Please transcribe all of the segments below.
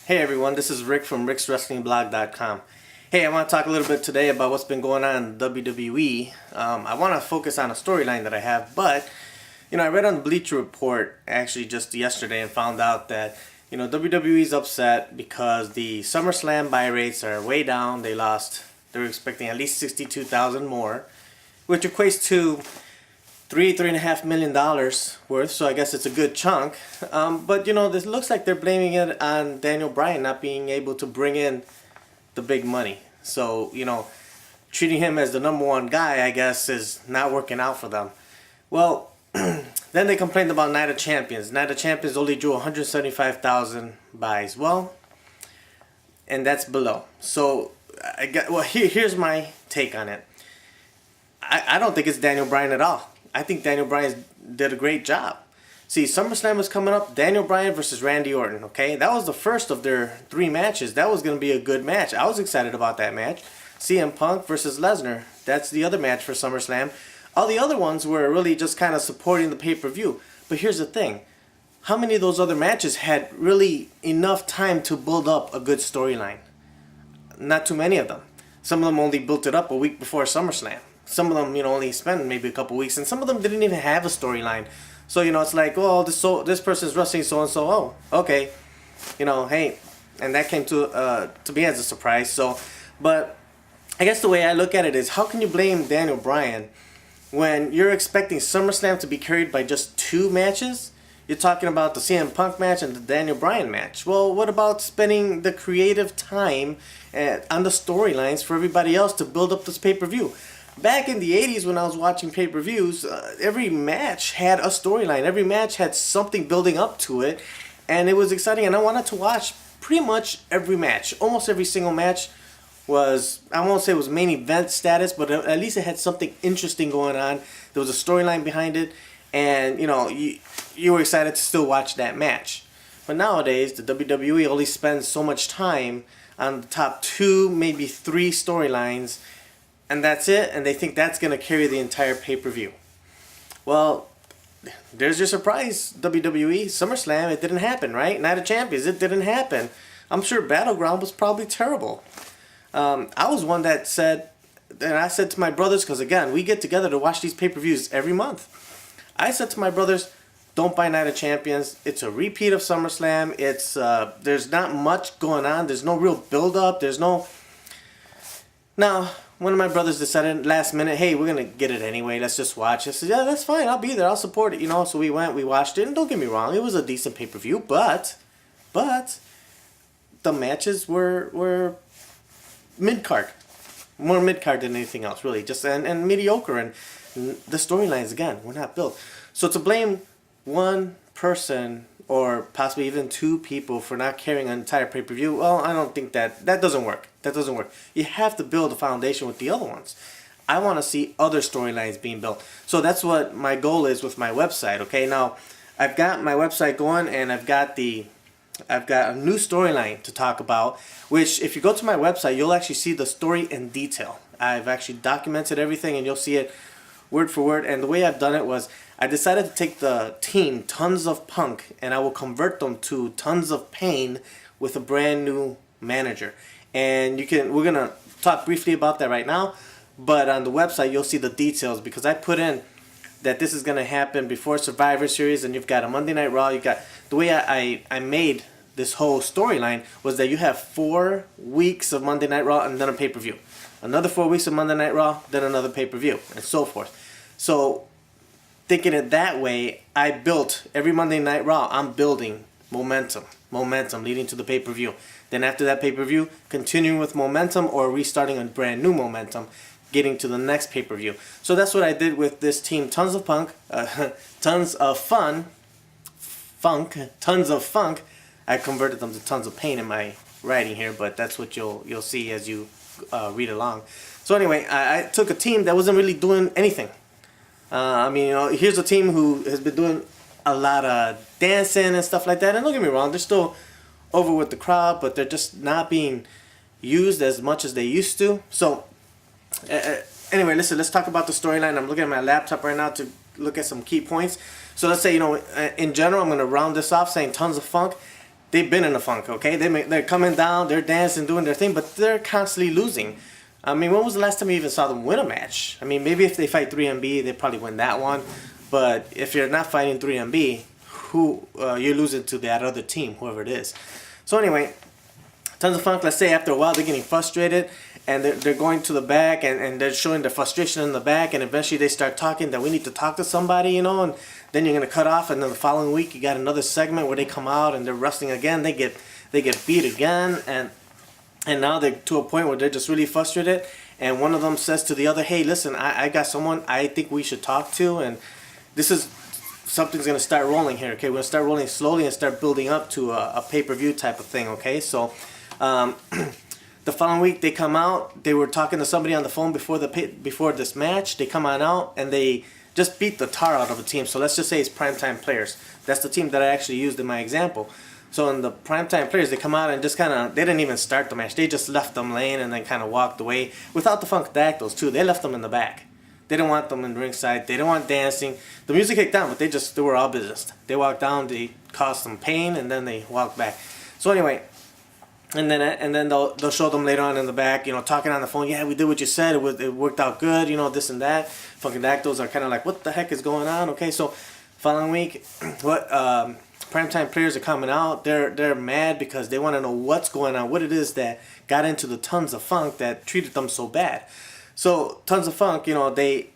Hey everyone, this is Rick from rickswrestlingblog.com. Hey, I want to talk a little bit today about what's been going on in WWE. I want to focus on a storyline that I have, but I read on Bleacher Report actually just yesterday and found out that WWE is upset because the SummerSlam buy rates are way down. They were expecting at least 62,000 more, which equates to $3.5 million worth, so I guess it's a good chunk. But this looks like they're blaming it on Daniel Bryan not being able to bring in the big money. So, treating him as the number one guy, I guess, is not working out for them. Well, then they complained about Night of Champions. Night of Champions only drew 175,000 buys. Well, and that's below. So, here's my take on it. I don't think it's Daniel Bryan at all. I think Daniel Bryan did a great job. See, SummerSlam was coming up. Daniel Bryan versus Randy Orton, okay? That was the first of their 3 matches. That was going to be a good match. I was excited about that match. CM Punk versus Lesnar. That's the other match for SummerSlam. All the other ones were really just kind of supporting the pay-per-view. But here's the thing. How many of those other matches had really enough time to build up a good storyline? Not too many of them. Some of them only built it up a week before SummerSlam. Some of them, only spent maybe a couple weeks, and some of them didn't even have a storyline. So, it's like, oh, this person's wrestling so-and-so. Oh, okay. Hey, and that came to me as a surprise. So, but I guess the way I look at it is, how can you blame Daniel Bryan when you're expecting SummerSlam to be carried by just 2 matches? You're talking about the CM Punk match and the Daniel Bryan match. Well, what about spending the creative time on the storylines for everybody else to build up this pay-per-view? Back in the 80s when I was watching pay-per-views, every match had a storyline. Every match had something building up to it, and it was exciting, and I wanted to watch pretty much every match. Almost every single match was, I won't say it was main event status, but at least it had something interesting going on. There was a storyline behind it, and you were excited to still watch that match. But nowadays, the WWE only spends so much time on the top 2, maybe 3 storylines, and that's it, and they think that's going to carry the entire pay-per-view. Well, there's your surprise, WWE. SummerSlam, it didn't happen, right? Night of Champions, it didn't happen. I'm sure Battleground was probably terrible. I was one that said, and I said to my brothers, because again, we get together to watch these pay-per-views every month. I said to my brothers, don't buy Night of Champions. It's a repeat of SummerSlam. There's not much going on. There's no real build-up. Now, one of my brothers decided last minute, hey, we're going to get it anyway. Let's just watch. I said, yeah, that's fine. I'll be there. I'll support it. So we went, we watched it. And don't get me wrong, it was a decent pay-per-view. But the matches were mid-card. More mid-card than anything else, really. And mediocre. And the storylines, again, were not built. So to blame one person or possibly even 2 people for not carrying an entire pay-per-view, well, I don't think that doesn't work. That doesn't work. You have to build a foundation with the other ones. I want to see other storylines being built. So that's what my goal is with my website, okay? Now, I've got my website going, and I've got a new storyline to talk about, which if you go to my website, you'll actually see the story in detail. I've actually documented everything, and you'll see it word for word. And the way I've done it was, I decided to take the team Tons of Punk and I will convert them to Tons of Pain with a brand new manager. And we're gonna talk briefly about that right now, but on the website you'll see the details, because I put in that this is gonna happen before Survivor Series, and you've got a Monday Night Raw. The way I made this whole storyline was that you have 4 weeks of Monday Night Raw and then a pay-per-view. Another 4 weeks of Monday Night Raw, then another pay-per-view, and so forth. So thinking it that way, I built every Monday Night Raw. I'm building momentum leading to the pay-per-view. Then after that pay-per-view, continuing with momentum or restarting a brand new momentum, getting to the next pay-per-view. So that's what I did with this team, Tons of Punk, Tons of Funk. I converted them to Tons of Pain in my writing here, but that's what you'll see as you read along. So anyway, I took a team that wasn't really doing anything. Here's a team who has been doing a lot of dancing and stuff like that. And don't get me wrong, they're still over with the crowd, but they're just not being used as much as they used to. So, anyway, listen, let's talk about the storyline. I'm looking at my laptop right now to look at some key points. So let's say, in general, I'm going to round this off saying Tons of Funk. they've been in a funk, okay? They're coming down, they're dancing, doing their thing, but they're constantly losing. I mean, when was the last time you even saw them win a match? I mean, maybe if they fight 3MB, they probably win that one. But if you're not fighting 3MB, you're losing to that other team, whoever it is. So anyway, Tons of Funk, let's say after a while they're getting frustrated and they're going to the back and they're showing their frustration in the back, and eventually they start talking that we need to talk to somebody, you know, and then you're going to cut off, and then the following week you got another segment where they come out and they're wrestling again, they get beat again, and now they're to a point where they're just really frustrated, and one of them says to the other, hey, listen, I got someone I think we should talk to, and something's going to start rolling here, okay? We're going to start rolling slowly and start building up to a pay-per-view type of thing, okay? So the following week they come out, they were talking to somebody on the phone before this match, they come on out and they just beat the tar out of a team. So let's just say it's Primetime Players. That's the team that I actually used in my example. So in the Primetime Players, they come out and just they didn't even start the match. They just left them laying and then kind of walked away without the Funkadactyls too. They left them in the back. They didn't want them in ringside. They didn't want dancing. The music kicked down, but they were all business. They walked down, they caused some pain, and then they walked back. So anyway, and then they'll show them later on in the back, you know, talking on the phone. Yeah, we did what you said. It worked out good, you know, this and that. Funkadactyls are kind of like, what the heck is going on? Okay, so following week, Primetime Players are coming out. They're mad because they want to know what's going on, what it is that got into the Tons of Funk that treated them so bad. So Tons of Funk, you know, they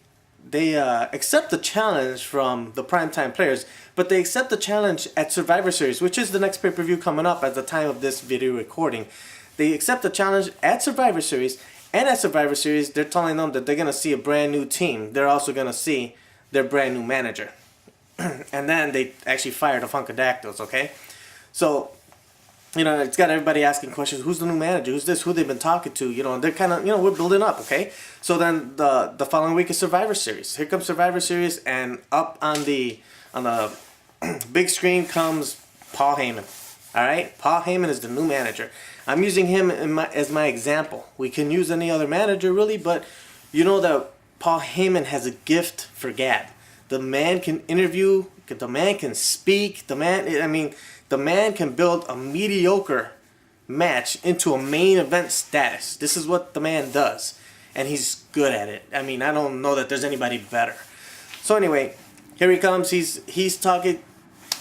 accept the challenge from the Primetime Players, but they accept the challenge at Survivor Series, which is the next pay-per-view coming up at the time of this video recording. They accept the challenge at Survivor Series, and at Survivor Series, they're telling them that they're going to see a brand new team. They're also going to see their brand new manager. And then they actually fire the Funkadactyls, okay? So, you know, it's got everybody asking questions. Who's the new manager? Who's this? Who they've been talking to? You know, they're kind of, you know, we're building up, okay? So then the following week is Survivor Series. Here comes Survivor Series, and up on the big screen comes Paul Heyman. All right? Paul Heyman is the new manager. I'm using him as my example. We can use any other manager, really, but you know that Paul Heyman has a gift for gab. The man can interview. The man can speak. The man can build a mediocre match into a main event status. This is what the man does, and he's good at it. I mean, I don't know that there's anybody better. So anyway, here he comes. He's talking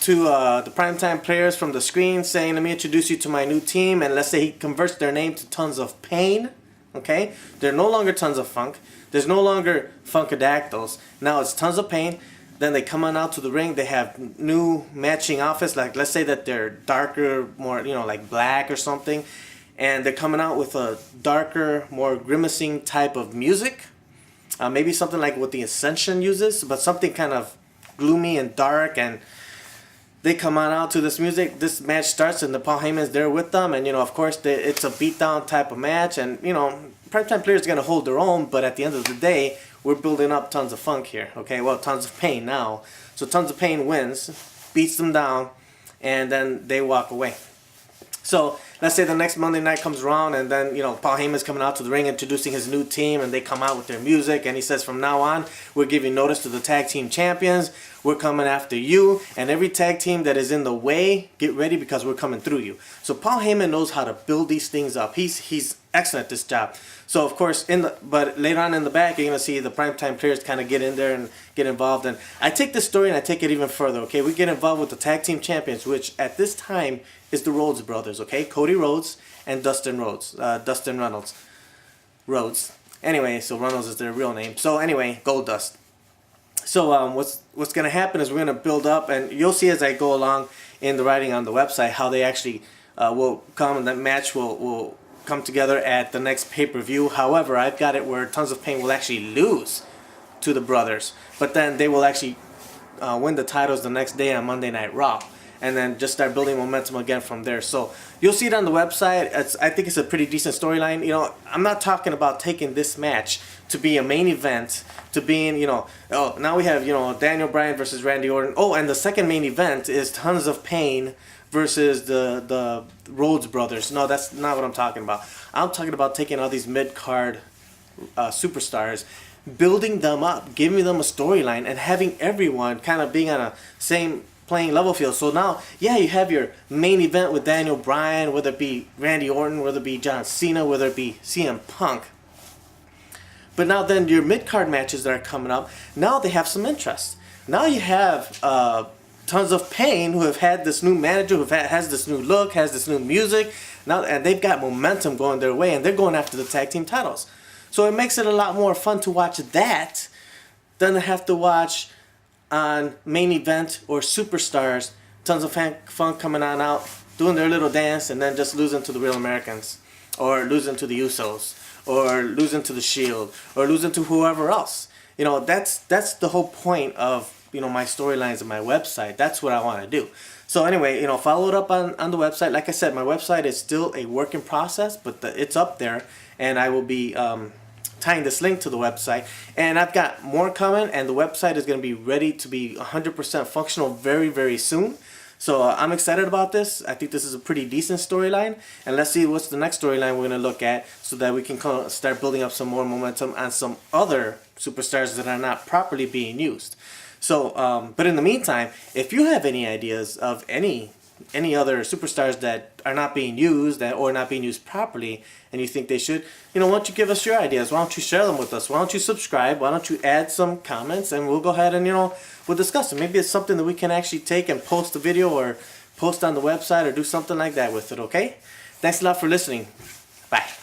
to the Primetime Players from the screen, saying, let me introduce you to my new team, and let's say he converts their name to Tons of Pain. Okay, they're no longer Tons of Funk. There's no longer Funkadactyls. Now it's Tons of Pain. Then they come on out to the ring. They have new matching outfits. Like, let's say that they're darker, more, you know, like black or something. And they're coming out with a darker, more grimacing type of music. Maybe something like what the Ascension uses, but something kind of gloomy and dark. And they come on out to this music. This match starts, and the Paul Heyman's there with them. And, you know, of course, it's a beatdown type of match. And, you know, Primetime Players are going to hold their own, but at the end of the day, we're building up Tons of Funk here, okay? Well, Tons of Pain now. So Tons of Pain wins, beats them down, and then they walk away. So let's say the next Monday night comes around, and then, you know, Paul Heyman's coming out to the ring introducing his new team, and they come out with their music, and he says, from now on, we're giving notice to the tag team champions. We're coming after you, and every tag team that is in the way, get ready because we're coming through you. So Paul Heyman knows how to build these things up. He's excellent at this job. So of course, but later on in the back, you're gonna see the Primetime Players kind of get in there and get involved. And I take this story and I take it even further. Okay, we get involved with the tag team champions, which at this time is the Rhodes brothers. Okay, Cody Rhodes and Dustin Reynolds. Rhodes. Anyway, so Reynolds is their real name. So anyway, Goldust. So what's gonna happen is we're gonna build up, and you'll see as I go along in the writing on the website how they actually will come, and that match will come together at the next pay-per-view. However, I've got it where Tons of Pain will actually lose to the brothers, but then they will actually win the titles the next day on Monday Night Raw, and then just start building momentum again from there. So you'll see it on the website. I think it's a pretty decent storyline. You know, I'm not talking about taking this match to be a main event, to being, you know, oh, now we have, you know, Daniel Bryan versus Randy Orton. Oh, and the second main event is Tons of Pain versus the Rhodes brothers. No, that's not what I'm talking about. I'm talking about taking all these mid-card superstars, building them up, giving them a storyline, and having everyone kind of being on a same playing level field. So now, yeah, you have your main event with Daniel Bryan, whether it be Randy Orton, whether it be John Cena, whether it be CM Punk. But now then your mid-card matches that are coming up, now they have some interest. Now you have Tons of Pain, who have had this new manager, who has this new look, has this new music. Now, and they've got momentum going their way, and they're going after the tag team titles. So it makes it a lot more fun to watch that than to have to watch on main event or superstars, Tons of Fun coming on out, doing their little dance, and then just losing to the Real Americans, or losing to the Usos, or losing to the Shield, or losing to whoever else. You know, that's the whole point of, you know, my storylines and my website. That's what I want to do. So anyway, you know, follow it up on the website. Like I said, my website is still a work in process, but it's up there, and I will be tying this link to the website. And I've got more coming, and the website is going to be ready to be 100% functional very, very soon. So I'm excited about this. I think this is a pretty decent storyline, and let's see what's the next storyline we're going to look at, so that we can start building up some more momentum on some other superstars that are not properly being used. So, but in the meantime, if you have any ideas of any other superstars that are not being used, or not being used properly, and you think they should, you know, why don't you give us your ideas? Why don't you share them with us? Why don't you subscribe? Why don't you add some comments, and we'll go ahead and, you know, we'll discuss it. Maybe it's something that we can actually take and post a video, or post on the website, or do something like that with it, okay? Thanks a lot for listening. Bye.